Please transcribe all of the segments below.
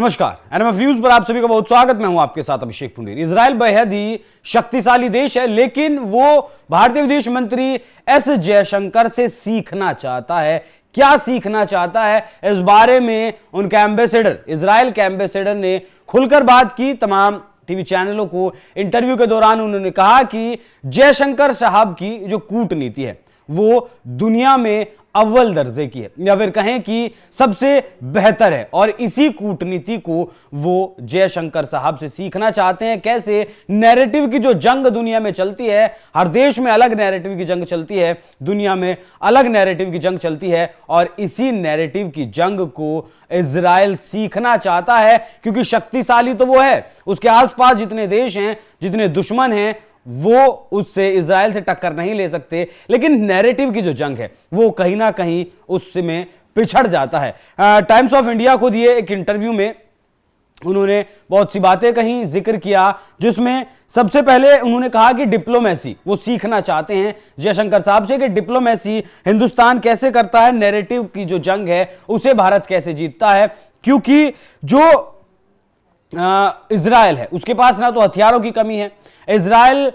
नमस्कार, NMF news पर आप सभी का बहुत स्वागत। मैं हूं आपके साथ अभिषेक पुंडेरी। इजराइल बेहद ही शक्तिशाली देश है, लेकिन वो भारतीय विदेश मंत्री एस जयशंकर से सीखना चाहता है। क्या सीखना चाहता है, इस बारे में उनके एम्बेसडर, इजराइल के एम्बेसडर ने खुलकर बात की। तमाम टीवी चैनलों को इंटरव्यू के दौरान उन्होंने कहा कि जयशंकर साहब की जो कूटनीति है वो दुनिया में अव्वल दर्जे की है, या फिर कहें कि सबसे बेहतर है, और इसी कूटनीति को वो जयशंकर साहब से सीखना चाहते हैं। कैसे नैरेटिव की जो जंग दुनिया में चलती है, हर देश में अलग नैरेटिव की जंग चलती है, दुनिया में अलग नैरेटिव की जंग चलती है, और इसी नैरेटिव की जंग को इजराइल सीखना चाहता है, क्योंकि शक्तिशाली तो वो है, उसके आसपास जितने देश हैं, जितने दुश्मन हैं, वो उससे, इजराइल से टक्कर नहीं ले सकते। लेकिन नैरेटिव की जो जंग है वो कहीं ना कहीं उसमें पिछड़ जाता है। टाइम्स ऑफ इंडिया को दिए एक इंटरव्यू में उन्होंने बहुत सी बातें कहीं, जिक्र किया, जिसमें सबसे पहले उन्होंने कहा कि डिप्लोमेसी वो सीखना चाहते हैं जयशंकर साहब से, कि डिप्लोमेसी हिंदुस्तान कैसे करता है, नैरेटिव की जो जंग है उसे भारत कैसे जीतता है। क्योंकि जो इजराइल है उसके पास ना तो हथियारों की कमी है। इजराइल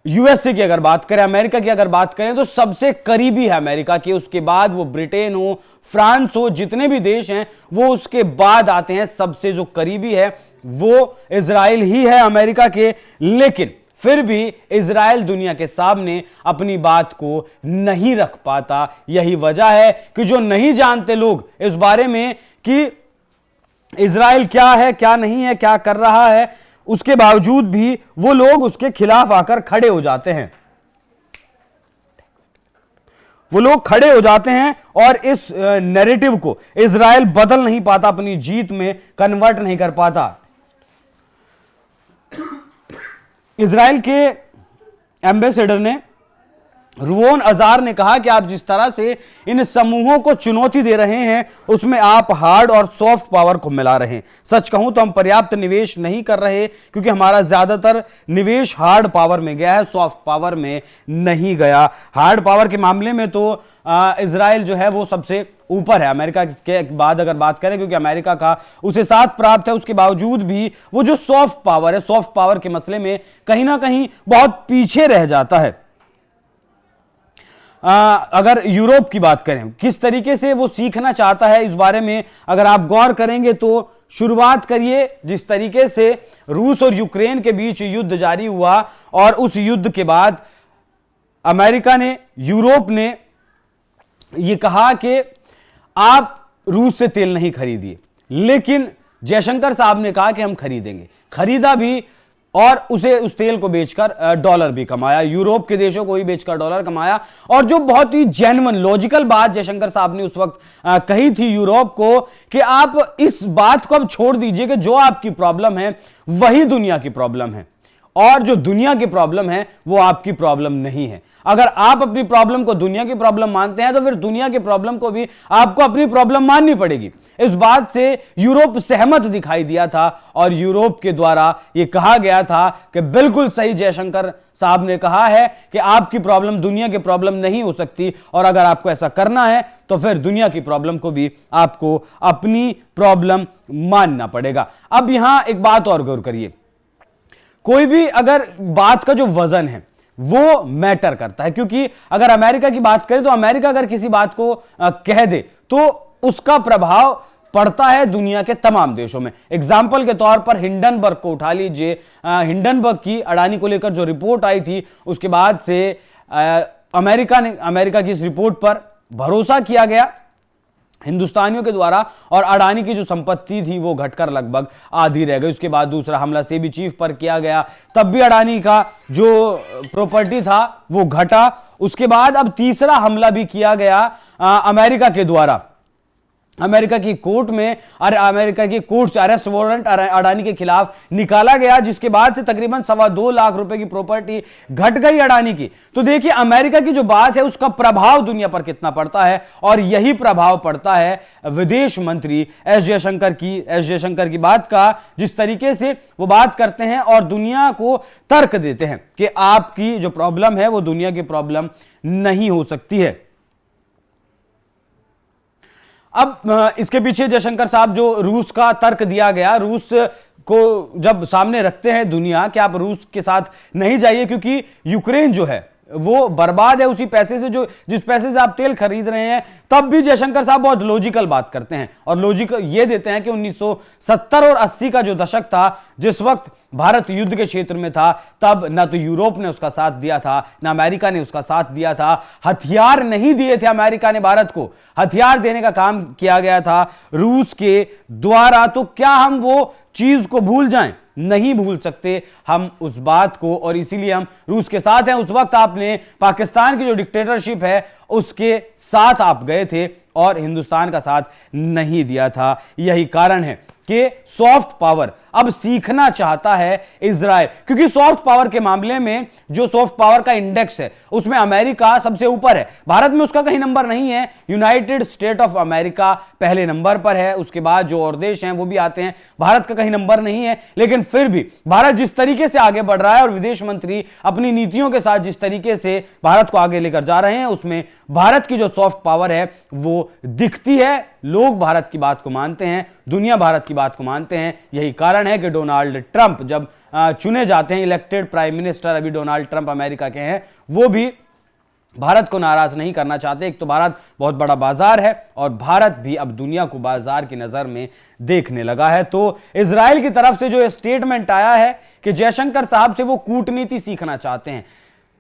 यूएसए की अगर बात करें, अमेरिका की अगर बात करें, तो सबसे करीबी है अमेरिका के। उसके बाद वो ब्रिटेन हो, फ्रांस हो, जितने भी देश हैं वो उसके बाद आते हैं। सबसे जो करीबी है वो इजराइल ही है अमेरिका के। लेकिन फिर भी इजराइल दुनिया के सामने अपनी बात को नहीं रख पाता। यही वजह है कि जो नहीं जानते लोग इस बारे में कि इजराइल क्या है, क्या नहीं है, क्या कर रहा है, उसके बावजूद भी वो लोग उसके खिलाफ आकर खड़े हो जाते हैं। वो लोग खड़े हो जाते हैं और इस नैरेटिव को इजराइल बदल नहीं पाता, अपनी जीत में कन्वर्ट नहीं कर पाता। इजराइल के एम्बेसडर ने, रुवोन अजार ने कहा कि आप जिस तरह से इन समूहों को चुनौती दे रहे हैं उसमें आप हार्ड और सॉफ्ट पावर को मिला रहे हैं। सच कहूं तो हम पर्याप्त निवेश नहीं कर रहे, क्योंकि हमारा ज्यादातर निवेश हार्ड पावर में गया है, सॉफ्ट पावर में नहीं गया। हार्ड पावर के मामले में तो इजराइल जो है वो सबसे ऊपर है अमेरिका के बाद अगर बात करें, क्योंकि अमेरिका का उसे साथ प्राप्त है। उसके बावजूद भी वो जो सॉफ्ट पावर है, सॉफ्ट पावर के मसले में कहीं ना कहीं बहुत पीछे रह जाता है। अगर यूरोप की बात करें, किस तरीके से वो सीखना चाहता है, इस बारे में अगर आप गौर करेंगे तो शुरुआत करिए जिस तरीके से रूस और यूक्रेन के बीच युद्ध जारी हुआ, और उस युद्ध के बाद अमेरिका ने, यूरोप ने ये कहा कि आप रूस से तेल नहीं खरीदिए, लेकिन जयशंकर साहब ने कहा कि हम खरीदेंगे। खरीदा भी, और उसे उस तेल को बेचकर डॉलर भी कमाया, यूरोप के देशों को ही बेचकर डॉलर कमाया। और जो बहुत ही जेन्युइन लॉजिकल बात जयशंकर साहब ने उस वक्त कही थी यूरोप को, कि आप इस बात को अब छोड़ दीजिए कि जो आपकी प्रॉब्लम है वही दुनिया की प्रॉब्लम है, और जो दुनिया की प्रॉब्लम है वो आपकी प्रॉब्लम नहीं है। अगर आप अपनी प्रॉब्लम को दुनिया की प्रॉब्लम मानते हैं तो फिर दुनिया की प्रॉब्लम को भी आपको अपनी प्रॉब्लम माननी पड़ेगी। इस बात से यूरोप सहमत दिखाई दिया था, और यूरोप के द्वारा यह कहा गया था कि बिल्कुल सही जयशंकर साहब ने कहा है कि आपकी प्रॉब्लम दुनिया की प्रॉब्लम नहीं हो सकती, और अगर आपको ऐसा करना है तो फिर दुनिया की प्रॉब्लम को भी आपको अपनी प्रॉब्लम मानना पड़ेगा। अब यहां एक बात और गौर करिए, कोई भी अगर बात का जो वजन है वो मैटर करता है। क्योंकि अगर अमेरिका की बात करें तो अमेरिका अगर किसी बात को कह दे तो उसका प्रभाव पड़ता है दुनिया के तमाम देशों में। एग्जाम्पल के तौर पर हिंडनबर्ग को उठा लीजिए। हिंडनबर्ग की अडानी को लेकर जो रिपोर्ट आई थी, उसके बाद से अमेरिका की इस रिपोर्ट पर भरोसा किया गया हिंदुस्तानियों के द्वारा, और अडानी की जो संपत्ति थी वो घटकर लगभग आधी रह गई। उसके बाद दूसरा हमला सेबी चीफ पर किया गया, तब भी अडानी का जो प्रॉपर्टी था वो घटा। उसके बाद अब तीसरा हमला भी किया गया अमेरिका के द्वारा, अमेरिका की कोर्ट में, अमेरिका की कोर्ट से अरेस्ट वारंट अडानी के खिलाफ निकाला गया, जिसके बाद से तकरीबन 2.25 लाख रुपए की प्रॉपर्टी घट गई अडानी की। तो देखिए अमेरिका की जो बात है उसका प्रभाव दुनिया पर कितना पड़ता है, और यही प्रभाव पड़ता है विदेश मंत्री एस जयशंकर की बात का, जिस तरीके से वो बात करते हैं और दुनिया को तर्क देते हैं कि आपकी जो प्रॉब्लम है वो दुनिया की प्रॉब्लम नहीं हो सकती है। अब इसके पीछे जयशंकर साहब जो रूस का तर्क दिया गया, रूस को जब सामने रखते हैं दुनिया कि आप रूस के साथ नहीं जाइए क्योंकि यूक्रेन जो है वो बर्बाद है उसी पैसे से जो जिस पैसे से आप तेल खरीद रहे हैं, तब भी जयशंकर साहब बहुत लॉजिकल बात करते हैं और लॉजिक ये देते हैं कि 1970 और 80 का जो दशक था, जिस वक्त भारत युद्ध के क्षेत्र में था, तब ना तो यूरोप ने उसका साथ दिया था, ना अमेरिका ने उसका साथ दिया था। हथियार नहीं दिए थे अमेरिका ने भारत को, हथियार देने का काम किया गया था रूस के द्वारा। तो क्या हम वो चीज को भूल जाएं? नहीं भूल सकते हम उस बात को, और इसीलिए हम रूस के साथ हैं। उस वक्त आपने पाकिस्तान की जो डिक्टेटरशिप है उसके साथ आप गए थे और हिंदुस्तान का साथ नहीं दिया था। यही कारण है कि सॉफ्ट पावर अब सीखना चाहता है इजराइल, क्योंकि सॉफ्ट पावर के मामले में जो सॉफ्ट पावर का इंडेक्स है उसमें अमेरिका सबसे ऊपर है, भारत में उसका कहीं नंबर नहीं है। यूनाइटेड स्टेट ऑफ अमेरिका पहले नंबर पर है, उसके बाद जो और देश हैं वो भी आते हैं, भारत का कहीं नंबर नहीं है। लेकिन फिर भी भारत जिस तरीके से आगे बढ़ रहा है और विदेश मंत्री अपनी नीतियों के साथ जिस तरीके से भारत को आगे लेकर जा रहे हैं, उसमें भारत की जो सॉफ्ट पावर है वो दिखती है। लोग भारत की बात को मानते हैं, दुनिया भारत की बात को मानते हैं। यही कारण है कि डोनाल्ड ट्रंप जब चुने जाते हैं, इलेक्टेड प्राइम मिनिस्टर अभी डोनाल्ड ट्रंप अमेरिका के हैं, वो भी भारत को नाराज नहीं करना चाहते। एक तो भारत बहुत बड़ा बाजार है और भारत भी अब दुनिया को बाजार की नजर में देखने लगा है। तो इजराइल की तरफ से जो स्टेटमेंट आया है कि जयशंकर साहब से वो कूटनीति सीखना चाहते हैं,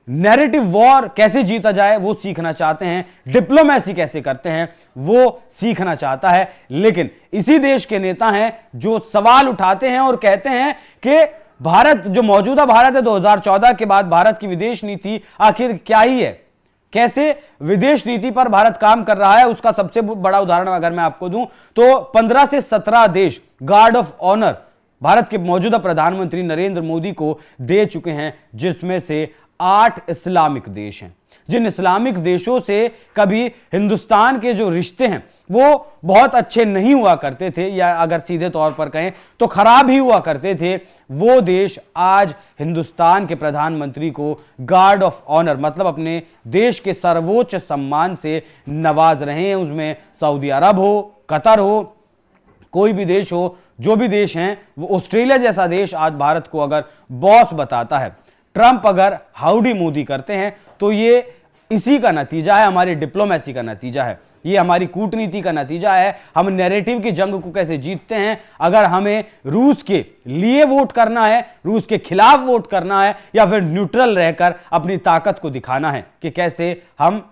नैरेटिव वॉर कैसे जीता जाए वो सीखना चाहते हैं, डिप्लोमेसी कैसे करते हैं वो सीखना चाहता है। लेकिन इसी देश के नेता हैं जो सवाल उठाते हैं और कहते हैं कि भारत जो मौजूदा भारत है 2014 के बाद भारत की विदेश नीति आखिर क्या ही है, कैसे विदेश नीति पर भारत काम कर रहा है। उसका सबसे बड़ा उदाहरण अगर मैं आपको दूं तो 15 से 17 देश गार्ड ऑफ ऑनर भारत के मौजूदा प्रधानमंत्री नरेंद्र मोदी को दे चुके हैं, जिसमें से 8 इस्लामिक देश हैं। जिन इस्लामिक देशों से कभी हिंदुस्तान के जो रिश्ते हैं वो बहुत अच्छे नहीं हुआ करते थे, या अगर सीधे तौर पर कहें तो खराब ही हुआ करते थे, वो देश आज हिंदुस्तान के प्रधानमंत्री को गार्ड ऑफ ऑनर मतलब अपने देश के सर्वोच्च सम्मान से नवाज रहे हैं। उसमें सऊदी अरब हो, कतर हो, कोई भी देश हो, जो भी देश हैं, वो ऑस्ट्रेलिया जैसा देश आज भारत को अगर बॉस बताता है, ट्रंप अगर हाउडी मोदी करते हैं, तो ये इसी का नतीजा है, हमारी डिप्लोमेसी का नतीजा है, ये हमारी कूटनीति का नतीजा है। हम नैरेटिव की जंग को कैसे जीतते हैं। अगर हमें रूस के लिए वोट करना है, रूस के खिलाफ वोट करना है, या फिर न्यूट्रल रहकर अपनी ताकत को दिखाना है कि कैसे हम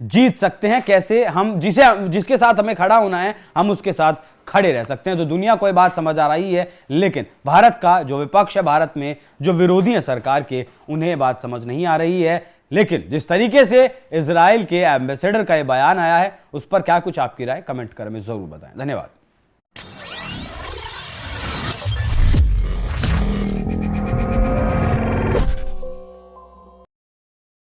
जीत सकते हैं, कैसे हम जिसके साथ हमें खड़ा होना है हम उसके साथ खड़े रह सकते हैं। तो दुनिया को ये बात समझ आ रही है, लेकिन भारत का जो विपक्ष है, भारत में जो विरोधी है सरकार के, उन्हें बात समझ नहीं आ रही है। लेकिन जिस तरीके से इजराइल के एम्बेसडर का ये बयान आया है, उस पर क्या कुछ आपकी राय कमेंट कर में जरूर बताएं। धन्यवाद।